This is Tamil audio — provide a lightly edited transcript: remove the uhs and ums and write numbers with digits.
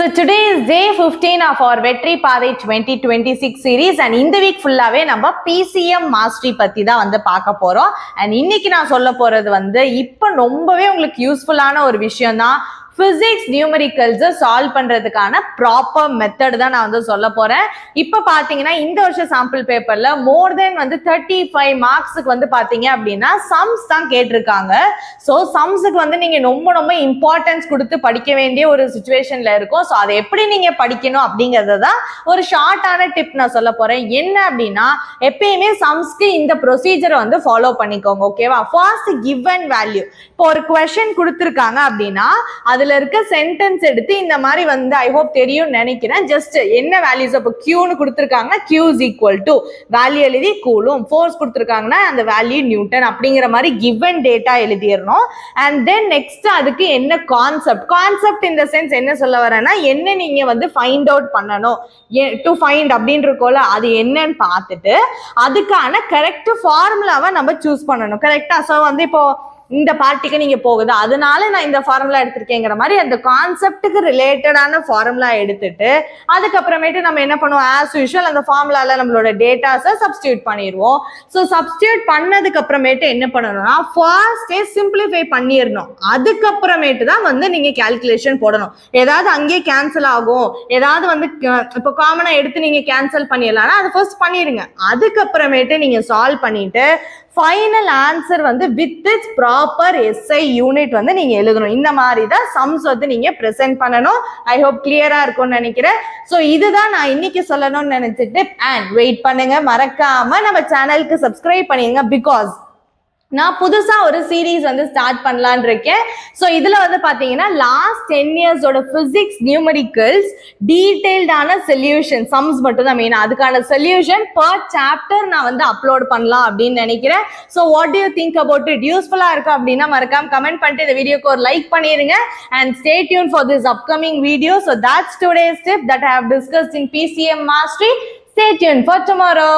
So today is day 15 of our Vetri Pathai 2026 series and இந்த வீக் ஃபுல்லாவே நம்ம PCM மாஸ்டரி பத்தி தான் வந்து பார்க்க போறோம். and இன்னைக்கு நான் சொல்ல போறது வந்து இப்போ ரொம்பவே உங்களுக்கு யூஸ்ஃபுல்லான ஒரு விஷயம் தான். பிசிக்ஸ் நியூமெரிக்கல்ஸ் சால்வ் பண்றதுக்கான ப்ராப்பர் மெத்தட் தான் நான் வந்து சொல்ல போறேன். இப்ப பாத்தீங்கன்னா இந்த வருஷம் சாம்பிள் பேப்பர்ல மோர் தென் வந்து 35 மார்க்ஸுக்கு வந்து பாத்தீங்க அப்படின்னா சம்ஸ் தான் கேட்டிருக்காங்க. ஸோ சம்ஸுக்கு வந்து நீங்க ரொம்ப ரொம்ப இம்பார்ட்டன்ஸ் கொடுத்து படிக்க வேண்டிய ஒரு சுச்சுவேஷன்ல இருக்கும். ஸோ அதை எப்படி நீங்க படிக்கணும் அப்படிங்கறத தான் ஒரு ஷார்ட்டான டிப் நான் சொல்ல போறேன். என்ன அப்படின்னா எப்பயுமே சம்ஸ்க்கு இந்த ப்ரொசீஜரை வந்து ஃபாலோ பண்ணிக்கோங்க. ஓகேவா? First given value. இப்போ ஒரு கொஸ்டின் கொடுத்துருக்காங்க அப்படின்னா அதுல இருக்க சென்டென்ஸ் எடுத்து இந்த மாதிரி வந்து ஐ ஹோப் தெரியும் நினைக்கிறேன். ஜஸ்ட் என்ன வேல்யூஸ் இப்போ கியூன்னு கொடுத்துருக்காங்க, Q is equal to value எழுதி கூலும், ஃபோர்ஸ் கொடுத்துருக்காங்கன்னா அந்த வேல்யூ நியூட்டன் அப்படிங்கிற மாதிரி கிவன் டேட்டா எழுதிடணும். அண்ட் தென் நெக்ஸ்ட் அதுக்கு என்ன கான்செப்ட் இந்த சென்ஸ் என்ன சொல்ல வரேன்னா என்ன நீங்க வந்து ஃபைண்ட் அவுட் பண்ணணும், டு ஃபைண்ட் அப்படின்னு இருக்கோம்ல அது என்னன்னு பார்த்துட்டு அதுக்கான கரெக்ட் ஃபார்முலாவை நம்ம சூஸ் பண்ணணும். கரெக்டா? ஸோ வந்து இப்போ இந்த பார்ட்டிக்கு நீங்க போகுது அதனால நான் இந்த ஃபார்முலா எடுத்திருக்கேங்கிற மாதிரி அந்த கான்செப்டுக்கு ரிலேட்டடான ஃபார்முலா எடுத்துட்டு அதுக்கப்புறமேட்டு நம்ம என்ன பண்ணுவோம், ஆஸ் யூஷுவல் அந்த ஃபார்முலால நம்மளோட டேட்டாஸை சப்ஸ்டியூட் பண்ணிடுவோம். ஸோ சப்ஸ்டியூட் பண்ணதுக்கு அப்புறமேட்டு என்ன பண்ணணும்னா ஃபர்ஸ்டே சிம்பிளிஃபை பண்ணிடணும். அதுக்கப்புறமேட்டு தான் வந்து நீங்க கால்குலேஷன் போடணும். ஏதாவது அங்கேயே கேன்சல் ஆகும், ஏதாவது வந்து இப்போ காமனா எடுத்து நீங்க கேன்சல் பண்ணிடலாம்னா அதை ஃபர்ஸ்ட் பண்ணிடுங்க. அதுக்கப்புறமேட்டு நீங்க சால்வ் பண்ணிட்டு ஃபைனல் ஆன்சர் வந்து with it's proper SI unit வந்து நீங்க எழுதணும். இந்த மாதிரி தான் சம்ஸ் வந்து நீங்க பிரசன்ட் பண்ணணும். ஐ ஹோப் கிளியரா இருக்கும்னு நினைக்கிறேன். ஸோ இதுதான் நான் இன்னைக்கு சொல்லணும்னு நினைச்சிட்டு அண்ட் வெயிட் பண்ணுங்க, மறக்காம நம்ம சேனலுக்கு சப்ஸ்கிரைப் பண்ணிடுங்க. பிகாஸ் நான் புதுசா ஒரு சீரீஸ் வந்து ஸ்டார்ட் பண்ணலான் இருக்கேன். ஸோ இதுல வந்து பாத்தீங்கன்னா லாஸ்ட் 10 இயர்ஸோட பிசிக்ஸ் நியூமெரிக்கல்ஸ் டீடைல்டான சொல்யூஷன் சம்ஸ் மட்டும் தான் மெயின், அதுக்கான சொல்யூஷன் பர் சாப்டர் நான் வந்து அப்லோட் பண்ணலாம் அப்படின்னு நினைக்கிறேன். So what to you think about it? யூஸ்ஃபுல்லா இருக்கு அப்படின்னா மறக்காம கமெண்ட் பண்ணிட்டு இந்த வீடியோக்கு ஒரு லைக் பண்ணிருங்க and stay tuned for this upcoming video. So that's today's tip that I have discussed in PCM mastery. Stay tuned for tomorrow.